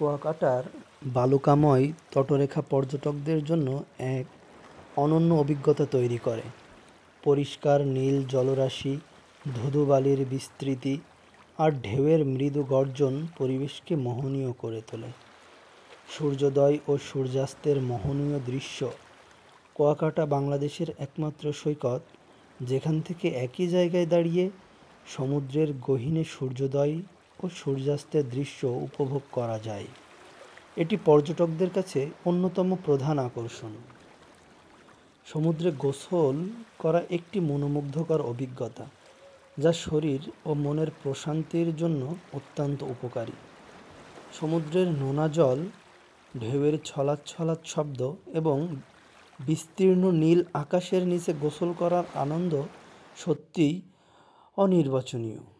কুয়াকাটার বালুকাময় তটরেখা পর্যটকদের জন্য এক অনন্য অভিজ্ঞতা তৈরি করে। পরিষ্কার নীল জলরাশি, ধুধুবালির বিস্তৃতি আর ঢেউয়ের মৃদু গর্জন পরিবেশকে মোহনীয় করে তোলে। সূর্যোদয় ও সূর্যাস্তের মোহনীয় দৃশ্য। কুয়াকাটা বাংলাদেশের একমাত্র সৈকত যেখান থেকে একই জায়গায় দাঁড়িয়ে সমুদ্রের গহীনে সূর্যোদয় ও সূর্যাস্তের দৃশ্য উপভোগ করা যায়। এটি পর্যটকদের কাছে অন্যতম প্রধান আকর্ষণ। সমুদ্রে গোসল করা একটি মনোমুগ্ধকর অভিজ্ঞতা, যা শরীর ও মনের প্রশান্তির জন্য অত্যন্ত উপকারী। সমুদ্রের নোনা জল, ঢেউয়ের ছলাৎ ছলাৎ শব্দ এবং বিস্তীর্ণ নীল আকাশের নিচে গোসল করার আনন্দ সত্যিই অনির্বচনীয়।